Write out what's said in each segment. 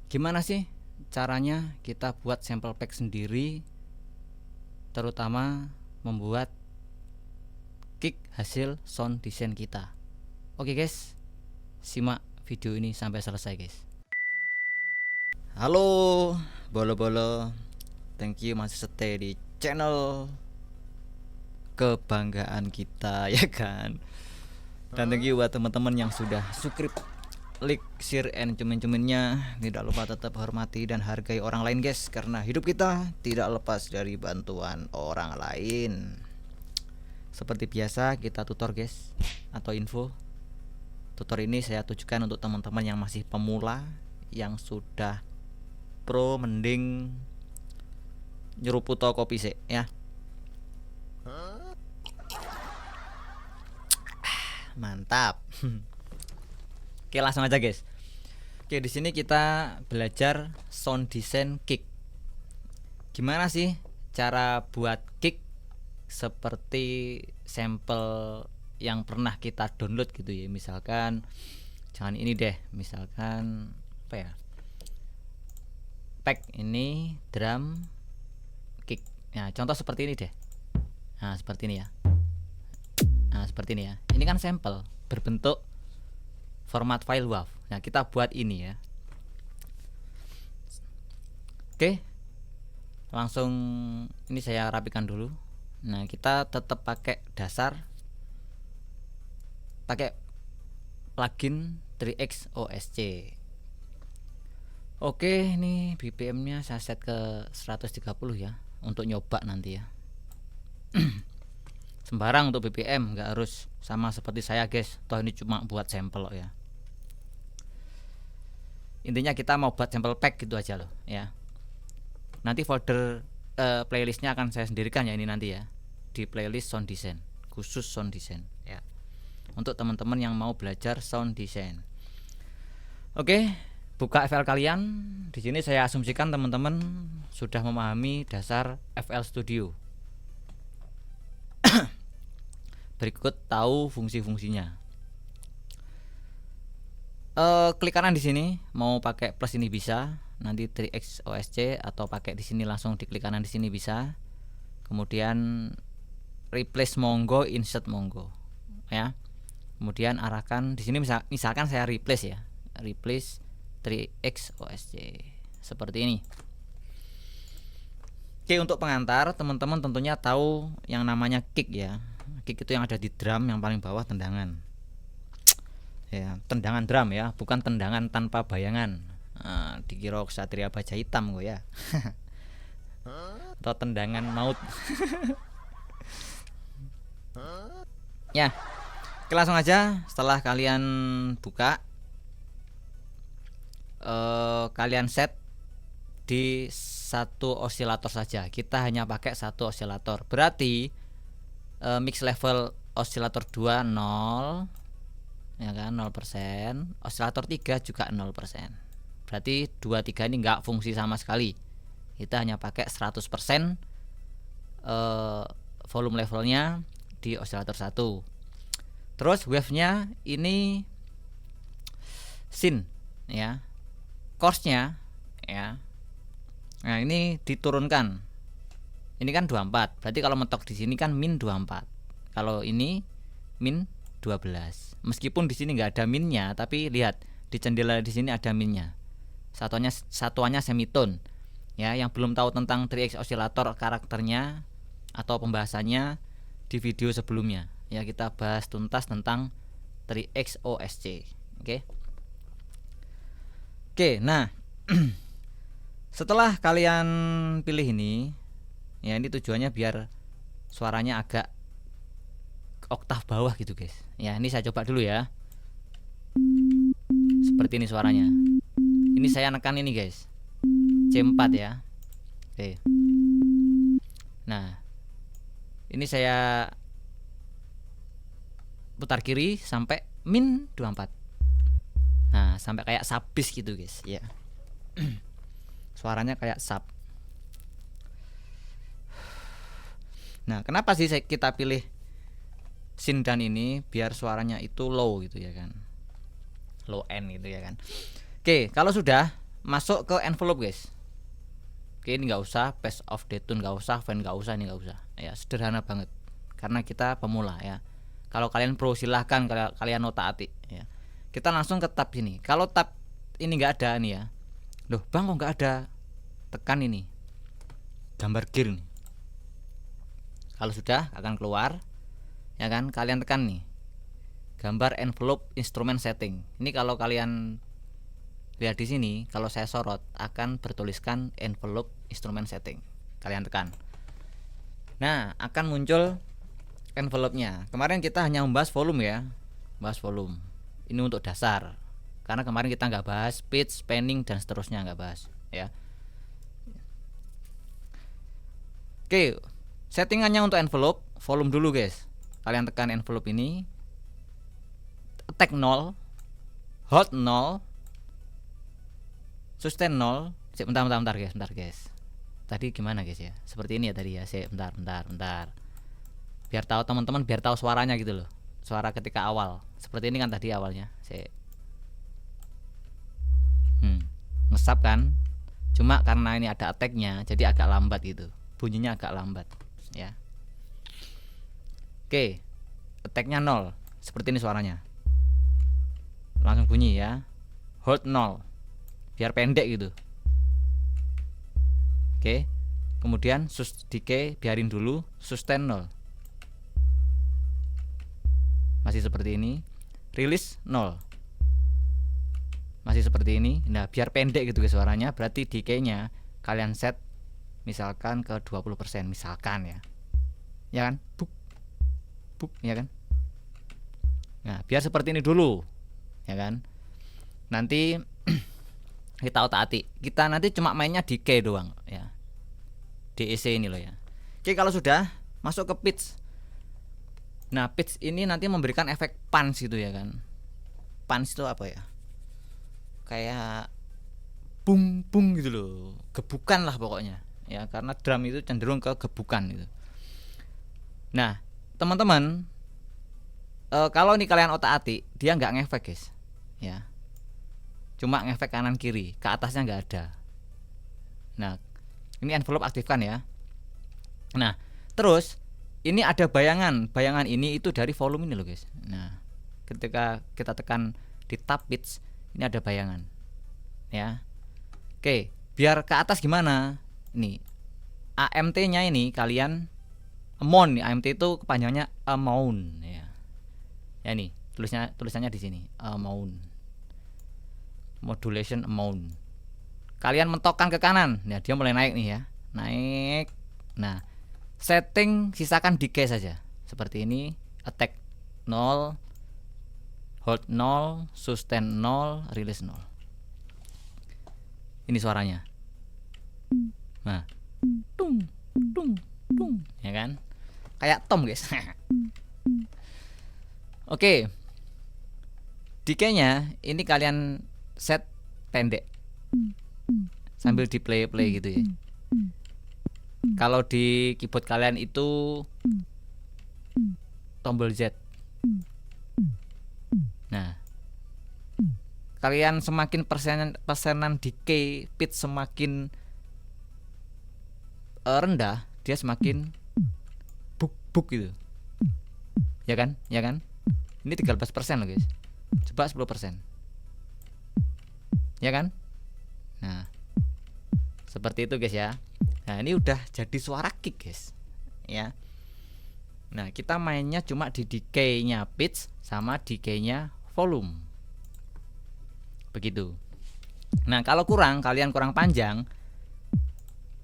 Gimana sih caranya kita buat sample pack sendiri, terutama membuat kick hasil sound design kita. Oke guys, simak video ini sampai selesai guys. Halo bolo-bolo, thank you masih stay di channel kebanggaan kita ya kan. Dan thank you buat teman-teman yang sudah subscribe, like, share, and cumin-cuminnya. Tidak lupa tetap hormati dan hargai orang lain guys, karena hidup kita tidak lepas dari bantuan orang lain. Seperti biasa kita tutor guys, atau info. Tutor ini saya tujukan untuk teman-teman yang masih pemula. Yang sudah pro mending nyeruput kopi sih ya. Mantap. Oke, langsung aja guys. Oke, di sini kita belajar sound design kick. Gimana sih cara buat kick seperti sampel yang pernah kita download gitu ya. Misalkan jangan ini deh, misalkan apa ya? Pack ini drum kick. Nah, contoh seperti ini deh. Nah, seperti ini ya. Nah, seperti ini ya. Ini kan sampel berbentuk format file WAV. Nah, kita buat ini ya. Oke. Langsung ini saya rapikan dulu. Nah, kita tetap pakai dasar, pakai plugin 3X OSC. Oke, ini BPM-nya saya set ke 130 ya, untuk nyoba nanti ya. Sembarang untuk BPM, nggak harus sama seperti saya guys, toh ini cuma buat sampel loh ya. Intinya kita mau buat sampel pack gitu aja loh ya. Nanti folder playlistnya akan saya sendirikan ya ini nanti ya, di playlist sound design, khusus sound design ya, untuk teman-teman yang mau belajar sound design. Oke, buka FL kalian. Di sini saya asumsikan teman-teman sudah memahami dasar FL Studio. Berikut tahu fungsi-fungsinya. Klik kanan di sini, mau pakai plus ini bisa, nanti 3X OSC, atau pakai di sini langsung diklik kanan di sini bisa. Kemudian replace monggo, insert monggo ya. Kemudian arahkan di sini, misalkan saya replace ya, replace 3X OSC seperti ini. Oke, untuk pengantar teman-teman tentunya tahu yang namanya kick ya. Kick itu yang ada di drum yang paling bawah, tendangan ya, tendangan drum ya, bukan tendangan tanpa bayangan. Nah, dikira Ksatria Baja Hitam gue ya. Atau tendangan maut. Ya, oke, langsung aja. Setelah kalian buka, kalian set di satu osilator saja. Kita hanya pakai satu osilator. Berarti mix level osilator 2 0 ya kan, 0%. Osilator 3 juga 0%. Berarti 2 3 ini enggak fungsi sama sekali. Kita hanya pakai 100% volume levelnya di osilator 1. Terus wave-nya ini sin ya. Course-nya ya. Nah, ini diturunkan. Ini kan 24. Berarti kalau mentok di sini kan min 24. Kalau ini min 12. Meskipun di sini nggak ada minnya, tapi lihat di jendela di sini ada minnya. Satuannya semitone. Ya, yang belum tahu tentang 3X oscillator karakternya atau pembahasannya di video sebelumnya. Ya, kita bahas tuntas tentang 3X OSC. Oke. Oke, nah setelah kalian pilih ini, ya ini tujuannya biar suaranya agak oktav bawah gitu guys. Ya, ini saya coba dulu ya. Seperti ini suaranya. Ini saya nekan ini guys, C4 ya. Oke. Nah, ini saya putar kiri sampai min 24. Nah, sampai kayak sabis gitu guys ya. Suaranya kayak sub. Nah, kenapa sih kita pilih sin dan ini biar suaranya itu low gitu ya kan, low end gitu ya kan. Oke, kalau sudah masuk ke envelope guys. Oke, ini nggak usah paste of detun, nggak usah fan, nggak usah, ini nggak usah ya, sederhana banget karena kita pemula ya. Kalau kalian pro silahkan kalian otak-atik ya. Kita langsung ke tab sini. Kalau tab ini nggak ada nih ya, loh bang kok nggak ada, tekan ini gambar gear nih. Kalau sudah akan keluar ya kan, kalian tekan nih gambar envelope instrument setting. Ini kalau kalian lihat di sini, kalau saya sorot akan bertuliskan envelope instrument setting. Kalian tekan. Nah, akan muncul envelope-nya. Kemarin kita hanya membahas volume ya, bahas volume. Ini untuk dasar. Karena kemarin kita nggak bahas pitch, panning dan seterusnya, nggak bahas ya. Oke, settingannya untuk envelope, volume dulu guys. Kalian tekan envelope ini, attack 0, hold 0, sustain 0. Bentar guys. Tadi gimana guys ya? Seperti ini ya tadi ya. Bentar. Biar tahu teman-teman, biar tahu suaranya gitu loh. Suara ketika awal. Seperti ini kan tadi awalnya. Ngesap kan? Cuma karena ini ada attack-nya, jadi agak lambat gitu. Bunyinya agak lambat ya. Oke. Attack-nya 0. Seperti ini suaranya. Langsung bunyi ya. Hold 0. Biar pendek gitu. Oke. Kemudian decay biarin dulu, sustain 0. Masih seperti ini. Release 0. Masih seperti ini. Nah, biar pendek gitu guys suaranya, berarti decay-nya kalian set misalkan ke 20% misalkan ya. Ya kan? Buk ya kan? Nah, biar seperti ini dulu. Ya kan? Nanti kita otak-atik. Kita nanti cuma mainnya decay doang ya. DEC ini loh ya. Oke, kalau sudah masuk ke pitch. Nah, pitch ini nanti memberikan efek punch gitu ya kan. Punch itu apa ya? Kayak bung gitu loh. Gebukan lah pokoknya. Ya, karena drum itu cenderung ke gebukan gitu. Nah, teman-teman, kalau ini kalian otak-atik, dia nggak ngefek guys. Ya. Cuma ngefek kanan kiri, ke atasnya nggak ada. Nah, ini envelope aktifkan ya. Nah, terus ini ada bayangan ini itu dari volume ini loh guys. Nah, ketika kita tekan di tab pitch, ini ada bayangan ya. Oke, biar ke atas gimana? Ini AMT nya ini kalian amount nih. AMT itu kepanjangannya amount ya. Ya nih, tulisannya di sini amount. Modulation amount. Kalian mentokkan ke kanan. Nah, dia mulai naik nih ya. Naik. Nah, setting sisakan decay saja. Seperti ini, attack 0, hold 0, sustain 0, release 0. Ini suaranya. Nah, tung ya kan? Kayak tom guys. Oke. Decay-nya ini kalian set pendek. Sambil di play gitu ya. Kalau di keyboard kalian itu tombol Z. Nah, kalian semakin persenan decay pitch semakin rendah, dia semakin buk gitu. Ya kan? Ini 13% loh guys. Coba 10%. Ya kan? Nah, seperti itu guys ya. Nah, ini udah jadi suara kick guys. Ya. Nah, kita mainnya cuma di decay-nya pitch sama decay-nya volume. Begitu. Nah, kalau kalian kurang panjang,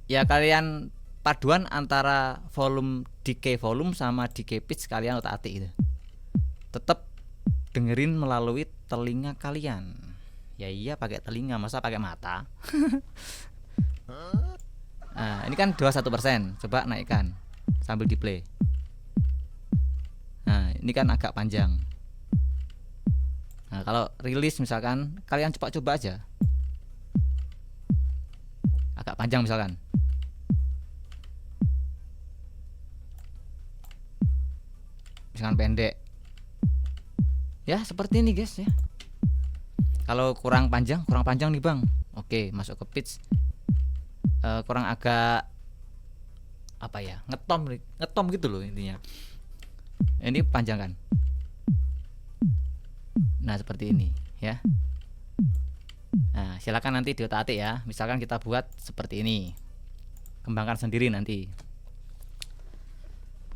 ya kalian paduan antara volume decay volume sama decay pitch, kalian otak-atik itu. Tetap dengerin melalui telinga kalian. Ya iya pakai telinga, masa pakai mata. Nah, ini kan 21%. Coba naikkan sambil di play. Nah, ini kan agak panjang. Nah, kalau rilis misalkan kalian coba aja. Agak panjang misalkan. Misalkan pendek. Ya, seperti ini guys ya. Kalau kurang panjang nih bang, Oke, masuk ke pitch. Kurang agak apa ya, ngetom gitu loh intinya. Ini panjangkan. Nah seperti ini ya. Nah silakan nanti diotak-atik ya. Misalkan kita buat seperti ini, kembangkan sendiri nanti.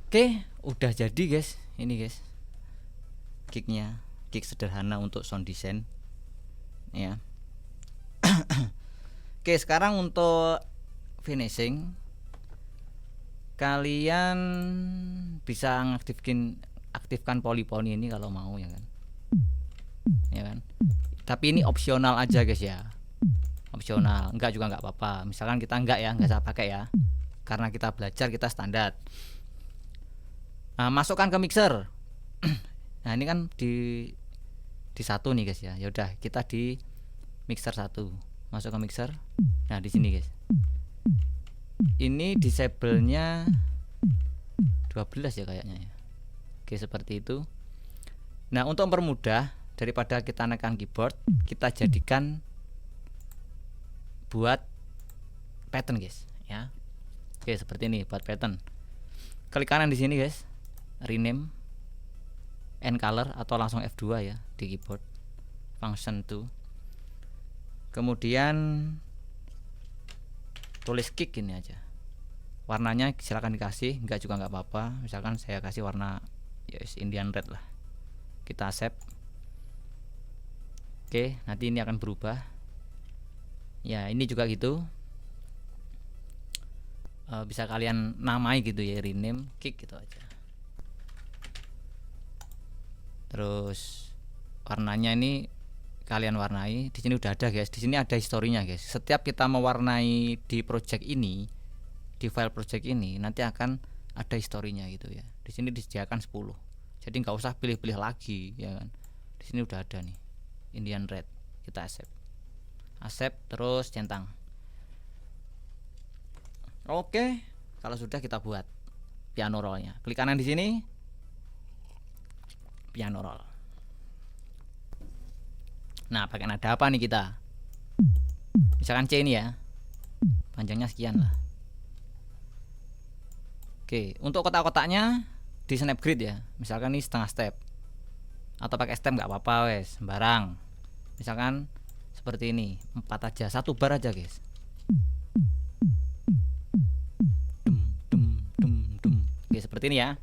Oke, udah jadi guys. Ini guys, kicknya, kick sederhana untuk sound design ya. Oke, sekarang untuk finishing, kalian bisa aktifkan polyphony ini kalau mau ya kan. Ya kan. Tapi ini opsional aja guys ya. Opsional, enggak juga enggak apa-apa. Misalkan kita enggak usah pakai ya. Karena kita belajar, kita standar. Nah, masukkan ke mixer. Nah, ini kan di satu nih guys ya. Ya udah, kita di mixer 1. Masuk ke mixer. Nah, di sini guys. Ini disable-nya 12 ya kayaknya ya. Oke, seperti itu. Nah, untuk mempermudah, daripada kita nekan keyboard, kita jadikan buat pattern guys ya. Oke, seperti ini buat pattern. Klik kanan di sini guys, rename and color, atau langsung F2 ya di keyboard, function to. Kemudian tulis kick ini aja. Warnanya silakan dikasih, enggak juga enggak apa-apa. Misalkan saya kasih warna yes, Indian red lah. Kita accept. Oke, nanti ini akan berubah. Ya, ini juga gitu. Bisa kalian namai gitu ya, rename kick gitu aja. Terus warnanya ini kalian warnai. Di sini udah ada guys. Di sini ada historinya guys. Setiap kita mewarnai di project ini, di file project ini, nanti akan ada historinya gitu ya. Di sini disediakan 10. Jadi nggak usah pilih-pilih lagi ya kan. Di sini udah ada nih, Indian red. Kita accept terus centang. Oke, kalau sudah kita buat piano roll-nya. Klik kanan di sini, piano roll. Nah, pakai nada apa nih kita? Misalkan C ini ya, panjangnya sekian lah. Oke, untuk kotak-kotaknya di snap grid ya. Misalkan ini setengah step, atau pakai step nggak apa-apa wes, sembarang. Misalkan seperti ini, 4 aja, 1 bar aja guys. Oke, seperti ini ya.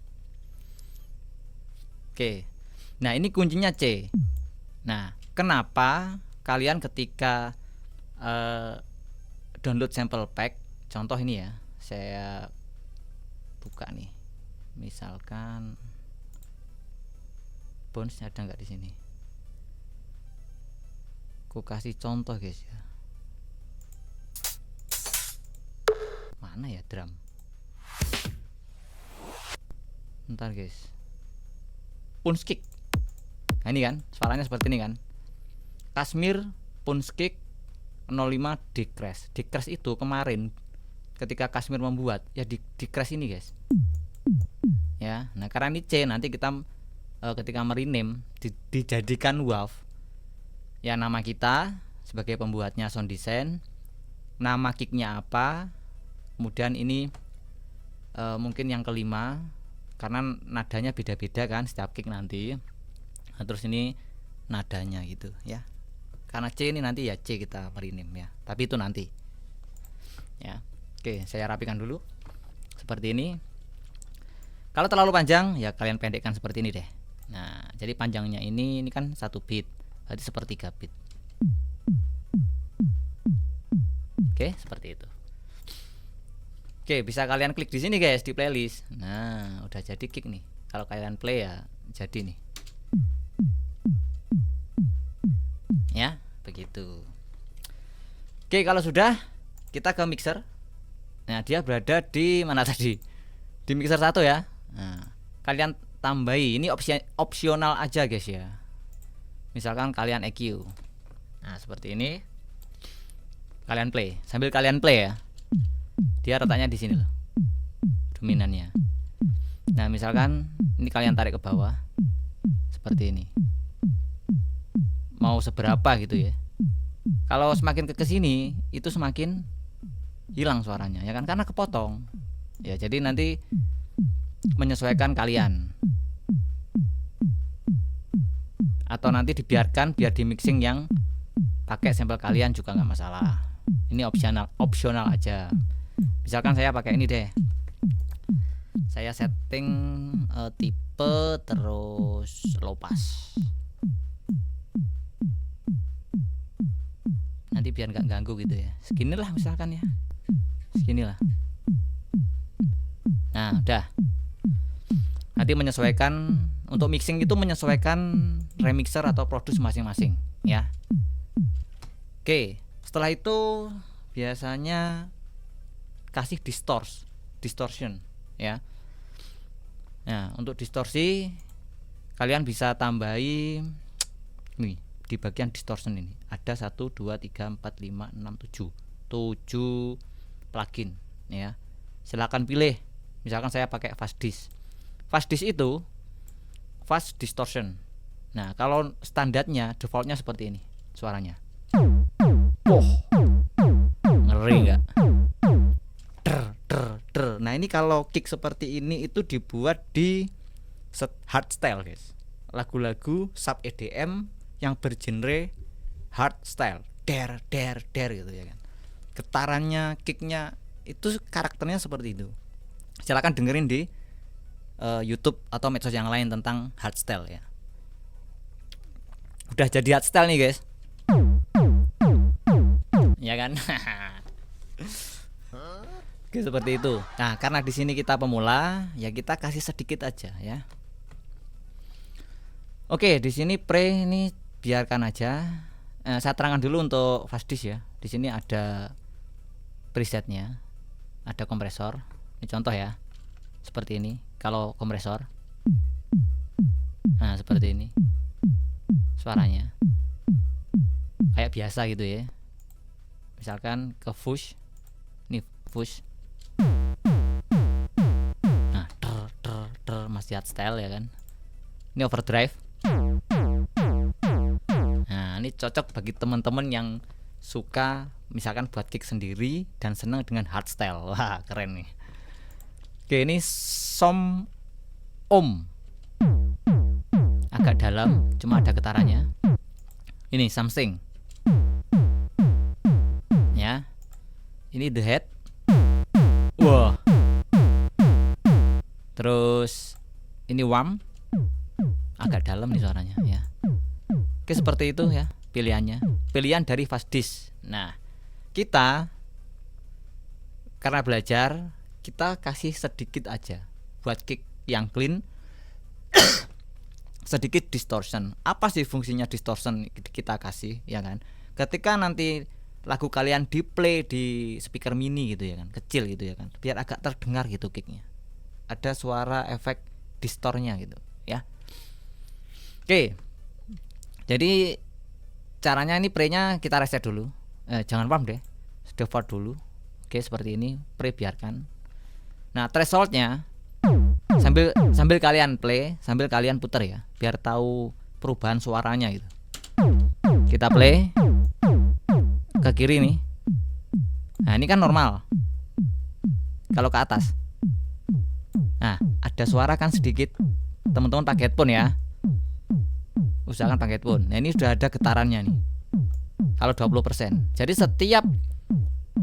Oke, nah ini kuncinya C. Nah, kenapa kalian ketika download sample pack, contoh ini ya, saya buka nih, misalkan Bones ada nggak di sini? Aku kasih contoh guys ya. Mana ya drum? Bentar guys. Punchkick. Nah ini kan suaranya seperti ini kan. Kashmir Punchkick 05 decrease. Decrease itu kemarin ketika Kashmir membuat ya di crash ini guys. Ya, nah karena ini C, nanti kita ketika merename dijadikan WAV. Ya, nama kita sebagai pembuatnya sound design, nama kicknya apa, kemudian ini mungkin yang kelima, karena nadanya beda-beda kan setiap kick nanti. Nah, terus ini nadanya gitu ya. Karena C ini nanti ya C kita merename ya, tapi itu nanti ya. Oke, saya rapikan dulu seperti ini. Kalau terlalu panjang ya kalian pendekkan seperti ini deh. Nah, jadi panjangnya ini kan 1 bit, berarti sepertiga bit. Oke, seperti itu. Oke, bisa kalian klik di sini guys, di playlist. Nah, udah jadi kick nih. Kalau kalian play ya jadi nih. Ya, begitu. Oke, kalau sudah kita ke mixer. Nah, dia berada di mana tadi? Di mixer 1 ya. Nah, kalian tambahi, ini opsional aja guys ya. Misalkan kalian EQ. Nah, seperti ini. Kalian play, sambil kalian play ya. Dia letaknya di sini loh. Dominannya. Nah, misalkan ini kalian tarik ke bawah. Seperti ini. Mau seberapa gitu ya. Kalau semakin ke sini itu semakin hilang suaranya ya kan, karena kepotong. Ya, jadi nanti menyesuaikan kalian. Atau nanti dibiarkan biar di mixing yang pakai sampel kalian juga nggak masalah. Ini opsional aja. Misalkan saya pakai ini deh. Saya setting tipe terus low pass. Nanti biar nggak ganggu gitu ya. Segini lah misalkan ya. Segini lah. Nah, udah. Nanti menyesuaikan, untuk mixing itu menyesuaikan remixer atau produce masing-masing ya. Oke, setelah itu biasanya kasih distortion ya. Nah, untuk distorsi kalian bisa tambahi nih di bagian distortion ini. Ada 1 2 3 4 5 6 7 plugin ya. Silakan pilih. Misalkan saya pakai fast disc. Fast disc itu fast distortion. Nah, kalau standarnya defaultnya seperti ini suaranya. Ngeri nggak? Nah, ini kalau kick seperti ini itu dibuat di hardstyle guys. Lagu-lagu sub EDM yang bergenre hardstyle, der gitu ya kan. Getarannya, kicknya itu karakternya seperti itu. Silakan dengerin di YouTube atau medsos yang lain tentang hardstyle ya. Udah jadi hardstyle nih guys. Ya kan? Oke, seperti itu. Nah, karena di sini kita pemula, ya kita kasih sedikit aja ya. Oke, di sini pre ini biarkan aja. Saya terangkan dulu untuk fast disc ya. Di sini ada presetnya, ada kompresor. Ini contoh ya, seperti ini. Kalau kompresor, nah seperti ini suaranya, kayak biasa gitu ya. Misalkan ke push, ini push. Nah, masih hardstyle ya kan. Ini overdrive. Nah, ini cocok bagi teman-teman yang suka misalkan buat kick sendiri dan senang dengan hardstyle. Wah, keren nih. Oke, ini som om. Agak dalam, cuma ada getarannya. Ini something. Ya. Ini the head. Wah. Terus ini warm. Agak dalam nih suaranya ya. Oke, seperti itu ya pilihannya. Pilihan dari fast disc. Nah, kita karena belajar, kita kasih sedikit aja buat kick yang clean. Sedikit distortion. Apa sih fungsinya distortion kita kasih ya kan? Ketika nanti lagu kalian di play di speaker mini gitu ya kan, kecil gitu ya kan, biar agak terdengar gitu kicknya. Ada suara efek distornya gitu ya. Oke. Jadi caranya ini pre-nya kita reset dulu. Jangan warm deh. Default dulu. Oke, seperti ini. Pre biarkan. Nah, thresholdnya sambil kalian play, sambil kalian putar ya, biar tahu perubahan suaranya gitu. Kita play ke kiri nih. Nah, ini kan normal. Kalau ke atas, nah ada suara kan sedikit. Teman-teman pakai headphone ya. Usahakan pakai headphone. Nah, ini sudah ada getarannya nih. Kalau 20%. Jadi setiap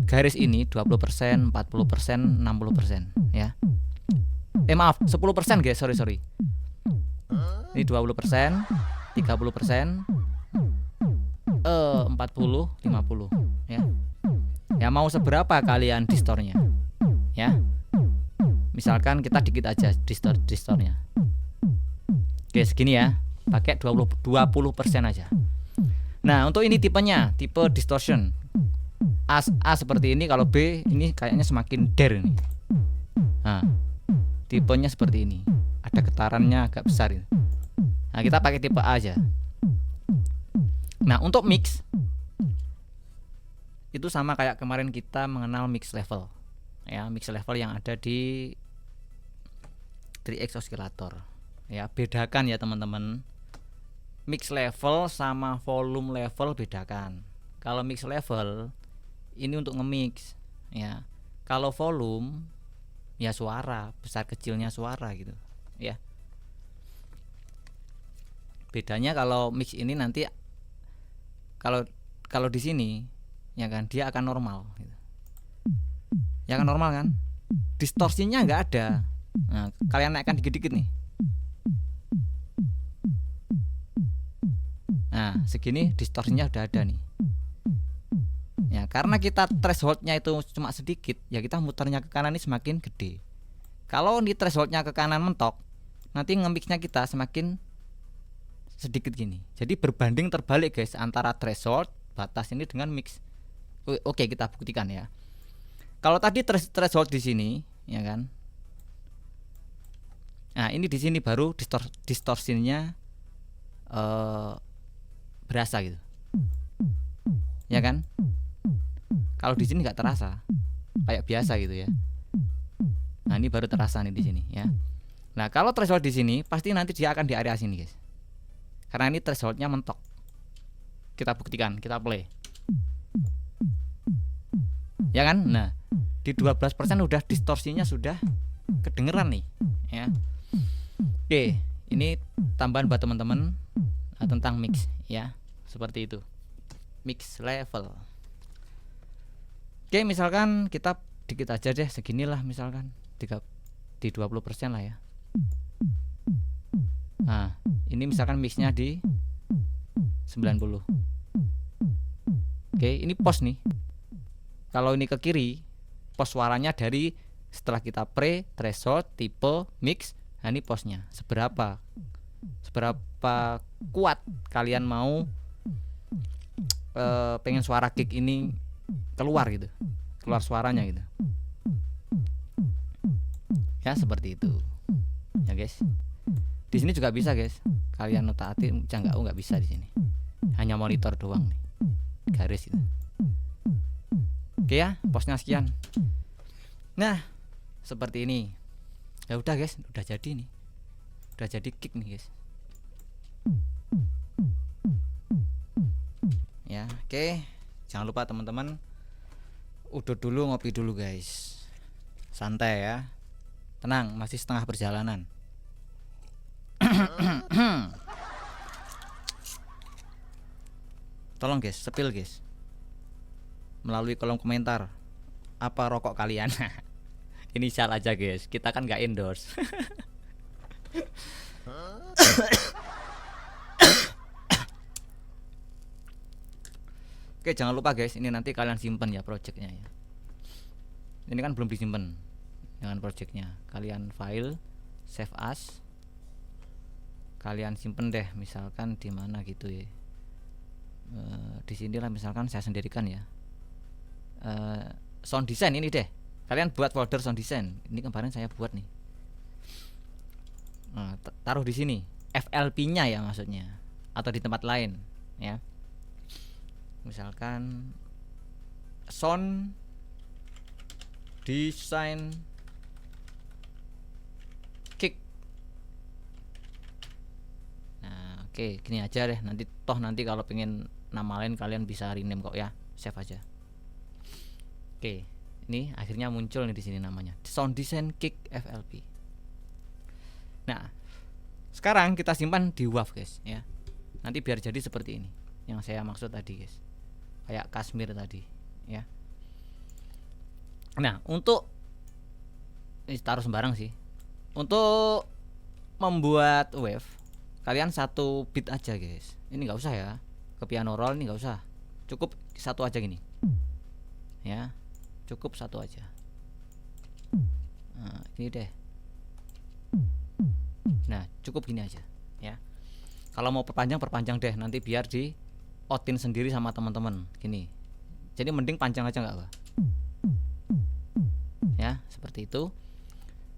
garis ini 20%, 40%, 60% ya. Maaf, 10% guys, sorry. Ini 20%, 30%, 40, 50 ya. Ya mau seberapa kalian distornya ya. Misalkan kita dikit aja distornya. Oke, segini ya. Pakai 20% aja. Nah, untuk ini tipenya, tipe distortion. A seperti ini, kalau B ini kayaknya semakin der ini. Nah, tipenya seperti ini. Ada getarannya agak besar ini. Nah, kita pakai tipe A aja. Nah, untuk mix itu sama kayak kemarin kita mengenal mix level. Ya, mix level yang ada di 3X oscillator. Ya, bedakan ya teman-teman. Mix level sama volume level bedakan. Kalau mix level ini untuk nge-mix ya. Kalau volume ya suara, besar kecilnya suara gitu ya. Bedanya kalau mix ini nanti kalau kalau di sini ya kan dia akan normal gitu. Ya kan normal kan? Distorsinya nggak ada. Nah, kalian naikkan dikit-dikit nih. Nah, segini distorsinya udah ada nih. Ya, karena kita thresholdnya itu cuma sedikit, ya kita muternya ke kanan ini semakin gede. Kalau di thresholdnya ke kanan mentok, nanti nge-mixnya kita semakin sedikit gini. Jadi berbanding terbalik guys antara threshold batas ini dengan mix. Oke, kita buktikan ya. Kalau tadi threshold di sini, ya kan? Nah, ini di sini baru distorsinya berasa gitu. Ya kan? Kalau di sini nggak terasa, kayak biasa gitu ya. Nah, ini baru terasa nih di sini ya. Nah, kalau threshold di sini pasti nanti dia akan di area sini, guys. Karena ini thresholdnya mentok. Kita buktikan, kita play. Ya kan? Nah, di 12% udah distorsinya sudah kedengeran nih, ya. Oke, ini tambahan buat teman-teman tentang mix ya. Seperti itu. Mix level. Oke, misalkan kita dikit aja deh, seginilah misalkan di 20% lah ya. Nah, ini misalkan mixnya di 90. Oke, ini pos nih. Kalau ini ke kiri, pos suaranya dari setelah kita pre, threshold, tipe, mix. Nah, ini posnya. Seberapa kuat kalian mau pengen suara kick ini keluar gitu, keluar suaranya gitu ya, seperti itu ya guys. Di sini juga bisa guys, kalian otak-atik nggak bisa di sini, hanya monitor doang nih, garis gitu. Oke ya, posnya sekian. Nah, seperti ini ya udah guys, udah jadi nih, udah jadi kick nih guys ya. Oke, jangan lupa teman-teman udut dulu, ngopi dulu guys, santai ya, tenang, masih setengah perjalanan. Tolong guys, sepil guys melalui kolom komentar apa rokok kalian. Inisial aja guys, kita kan nggak endorse. Oke, jangan lupa guys, ini nanti kalian simpen ya projectnya ya. Ini kan belum disimpan dengan projectnya. Kalian file, save as, kalian simpen deh, misalkan di mana gitu ya. Di sinilah misalkan saya sendirikan ya. Sound design ini deh. Kalian buat folder sound design. Ini kemarin saya buat nih. Nah, taruh di sini. FLP-nya ya maksudnya, atau di tempat lain ya. Misalkan sound design kick. Nah, oke, gini aja deh. Nanti kalau pengen nama lain kalian bisa rename kok ya. Save aja. Oke, ini akhirnya muncul nih di sini namanya sound design kick FLP. Nah, sekarang kita simpan di WAV guys ya. Nanti biar jadi seperti ini yang saya maksud tadi guys, kayak Kashmir tadi ya. Nah, untuk ini taruh sembarang sih. Untuk membuat wave kalian 1 bit aja guys. Ini nggak usah ya ke piano roll, ini nggak usah, cukup 1 aja gini ya, cukup 1 aja. Nah, ini deh. Nah, cukup gini aja ya. Kalau mau perpanjang deh, nanti biar di outin sendiri sama teman-teman gini. Jadi mending panjang aja nggak apa ya, seperti itu.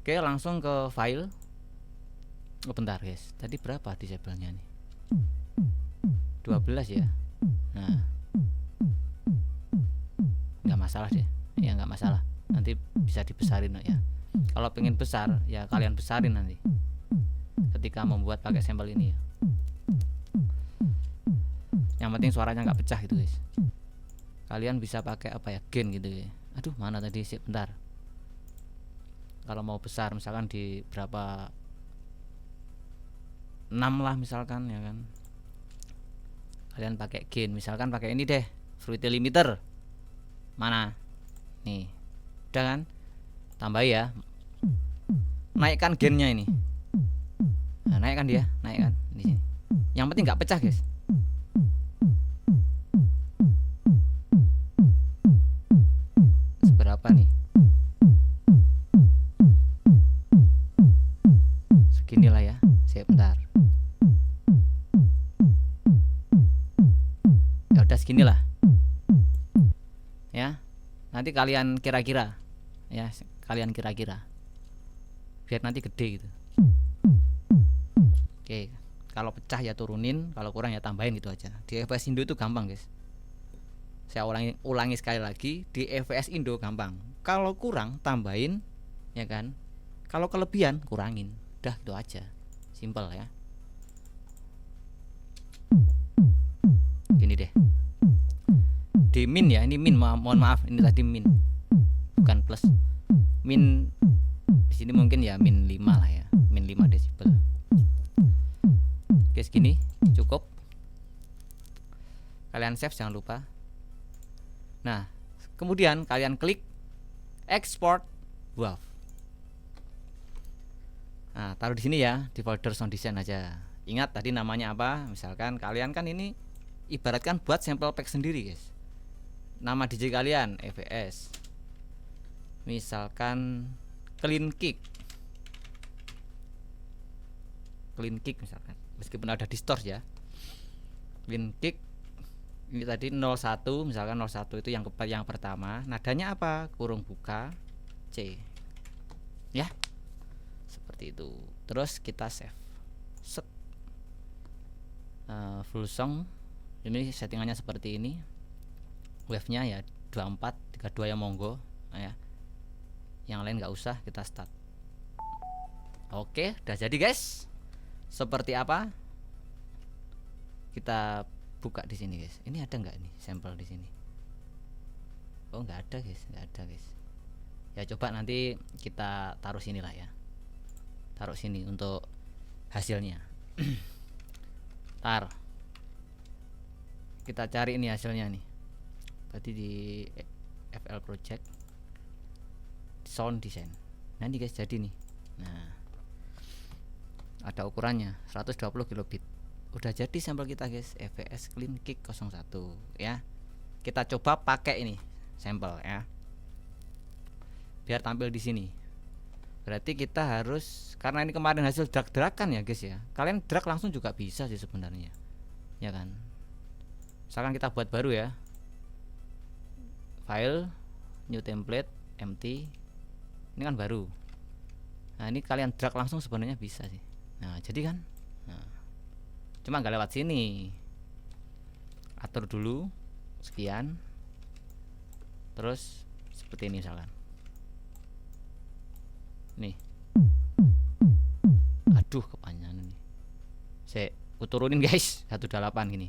Oke, langsung ke file. Bentar guys, tadi berapa disable-nya nih? 12 ya. Nah, nggak masalah deh ya, nggak masalah, nanti bisa dibesarin ya. Kalau pengen besar ya kalian besarin nanti ketika membuat pakai sampel ini ya. Yang penting suaranya nggak pecah gitu guys. kalian bisa pakai apa ya, gain gitu ya. Aduh mana tadi sih, bentar. Kalau mau besar misalkan di berapa, 6 lah misalkan ya kan, kalian pakai gain, misalkan pakai ini deh, fruity limiter. Mana nih, udah kan, tambah ya, naikkan gainnya ini. Nah, naikkan dia, naikkan di sini. Yang penting nggak pecah guys. Seberapa nih? Seginilah ya. Sebentar. Ya udah seginilah. Ya. Nanti kalian kira-kira. Ya, kalian kira-kira. Biar nanti gede gitu. Oke, kalau pecah ya turunin, kalau kurang ya tambahin gitu aja. Di EVS Indo itu gampang guys. Saya ulangi sekali lagi, di EVS Indo gampang. Kalau kurang tambahin, ya kan. Kalau kelebihan kurangin. Udah itu aja. Simple ya. Gini deh. Di min ya, ini min, mohon maaf, ini tadi min. Bukan plus. Min di sini mungkin ya min 5 lah ya. Min 5 desibel. Oke, segini cukup. Kalian save jangan lupa. Nah, kemudian kalian klik export WAV. Nah, taruh di sini ya, di folder sound design aja. Ingat tadi namanya apa? Misalkan kalian kan ini ibaratkan buat sampel pack sendiri, guys. Nama DJ kalian EVS. Misalkan clean kick. Clean kick misalkan. Meskipun ada distort ya. Clean kick ini tadi 01, misalkan 01 itu yang pertama, nadanya apa? Kurung buka C. Ya. Seperti itu. Terus kita save. Set. Full song. Ini settingannya seperti ini. Wave-nya ya 24, 32 ya monggo. Nah, ya. Yang lain nggak usah, kita start. Oke, udah jadi guys. Seperti apa? Kita buka di sini guys. Ini ada nggak nih sampel di sini? Oh nggak ada guys, nggak ada guys. Ya coba nanti kita taruh sini lah ya. Taruh sini untuk hasilnya. Tar. Kita cari ini hasilnya nih. Tadi di FL Project Sound Design. Nanti guys jadi nih. Nah, ada ukurannya 120 kilobit. Udah jadi sampel kita guys, EVS Clean Kick 01 ya. Kita coba pakai ini sampel ya. Biar tampil di sini. Berarti kita harus, karena ini kemarin hasil drag-dragan ya guys ya. Kalian drag langsung juga bisa sih sebenarnya. Ya kan? Misalkan kita buat baru ya. File, new template, empty. Ini kan baru. Nah, ini kalian drag langsung sebenarnya bisa sih. Nah, jadi kan? Nah, cuma nggak lewat sini. Atur dulu sekian. Terus seperti ini misalkan. Nih. Aduh, kepanjangan nih. Saya turunin guys, 18 gini.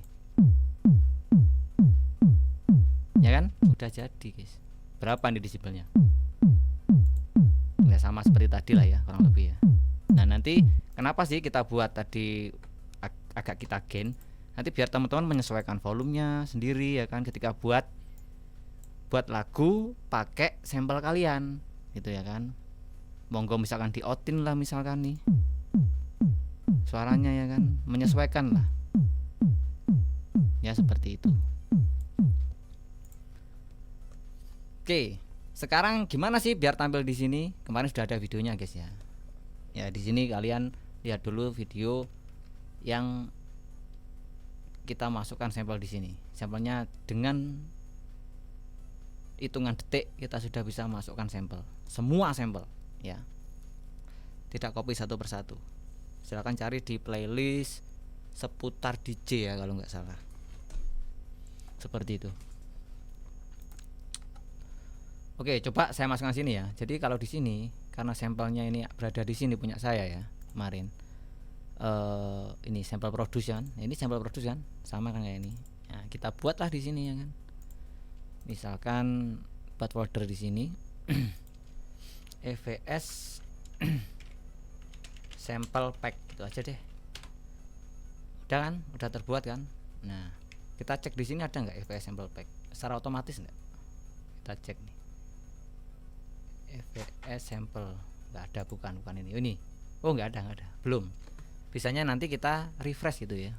Ya kan? Udah jadi guys. Berapa nih desibelnya? Nggak sama seperti tadi lah ya, kurang lebih ya. Nah, nanti kenapa sih kita buat tadi agak kita gain? Nanti biar teman-teman menyesuaikan volumenya sendiri ya kan, ketika buat lagu pakai sampel kalian gitu ya kan. Monggo misalkan di outin lah misalkan nih suaranya ya kan, menyesuaikan lah ya, seperti itu. Oke, sekarang gimana sih biar tampil di sini? Kemarin sudah ada videonya guys ya. Ya di sini kalian lihat dulu video yang kita masukkan sampel di sini. Sampelnya dengan hitungan detik kita sudah bisa masukkan sampel, semua sampel ya. Tidak copy satu persatu. Silahkan cari di playlist seputar DJ ya kalau nggak salah. Seperti itu. Oke, coba saya masukkan sini ya. Jadi kalau di sini karena sampelnya ini berada di sini punya saya ya kemarin. Ini sampel production. Ini sampel production sama kan kayak ini. Nah, kita buatlah di sini ya kan. Misalkan buat folder di sini EVS sample pack gitu aja deh. Udah kan? Udah terbuat kan? Nah, kita cek di sini ada nggak EVS sample pack secara otomatis enggak? Kita cek nih. EVS sample nggak ada, bukan ini. Oh, nggak ada. Belum. Bisanya nanti kita refresh gitu ya.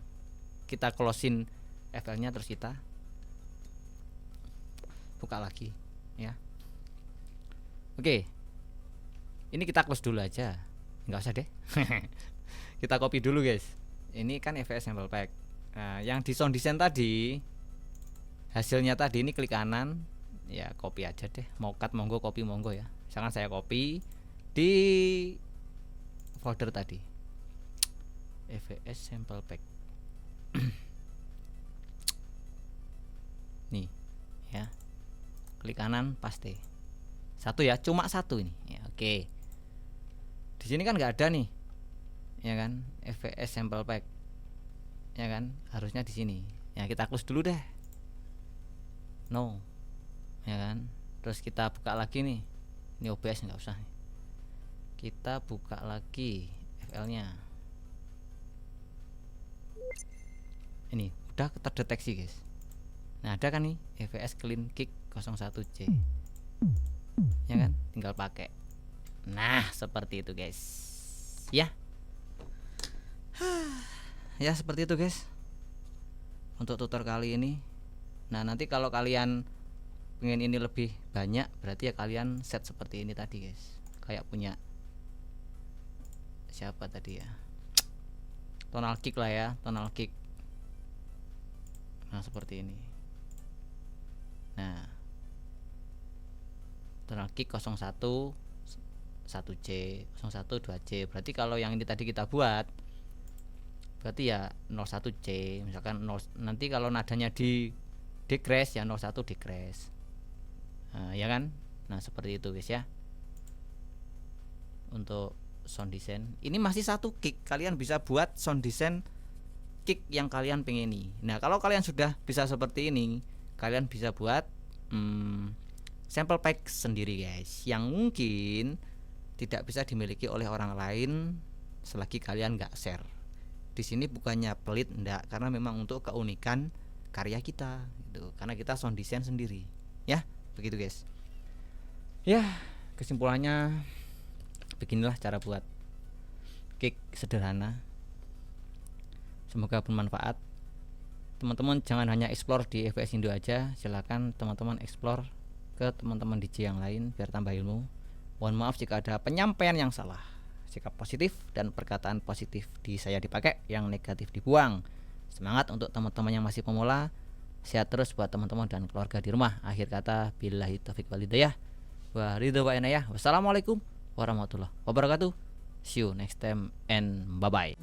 Kita closein FL-nya terus kita buka lagi ya. Oke. Ini kita close dulu aja. Nggak usah deh. Kita copy dulu, guys. Ini kan EVS sample pack. Nah, yang di sound design tadi hasilnya tadi ini klik kanan ya, copy aja deh. Mau cut monggo, copy monggo ya. Misalkan saya copy di folder tadi EVS sample pack. Nih ya, klik kanan paste. Satu ya, cuma satu ini ya. Oke, di sini kan nggak ada nih ya kan, EVS sample pack ya kan, harusnya di sini ya. Kita close dulu deh, no ya kan. Terus kita buka lagi nih, ini OBS nggak usah nih. Kita buka lagi FL nya, ini udah terdeteksi guys. Nah, ada kan nih EVS clean kick 01C ya kan, tinggal pakai. Nah, seperti itu guys ya. Ya seperti itu guys untuk tutor kali ini. Nah, nanti kalau kalian pengen ini lebih banyak, berarti ya kalian set seperti ini tadi guys. Kayak punya siapa tadi ya, tonal kick lah ya, tonal kick. Nah, seperti ini. Nah, tonal kick 01 1C, 01 2C. Berarti kalau yang ini tadi kita buat, berarti ya 01C. Misalkan 0, nanti kalau nadanya di decrease ya 01 decrease. Nah, ya kan? Nah, seperti itu guys ya. Untuk sound design ini masih satu kick, kalian bisa buat sound design kick yang kalian pengini. Nah, kalau kalian sudah bisa seperti ini, kalian bisa buat sample pack sendiri guys, yang mungkin tidak bisa dimiliki oleh orang lain selagi kalian nggak share. Di sini bukannya pelit, enggak, karena memang untuk keunikan karya kita gitu, karena kita sound design sendiri ya. Begitu guys ya, kesimpulannya beginilah cara buat kick sederhana. Semoga bermanfaat. Teman-teman jangan hanya explore di EVS Indo aja, silakan teman-teman explore ke teman-teman DJ yang lain biar tambah ilmu. Mohon maaf jika ada penyampaian yang salah. Sikap positif dan perkataan positif di saya dipakai, yang negatif dibuang. Semangat untuk teman-teman yang masih pemula. Sehat terus buat teman-teman dan keluarga di rumah. Akhir kata, billahi taufiq wal hidayah. Wa ridho wa inayah. Wassalamualaikum warahmatullahi wabarakatuh. See you next time and bye bye.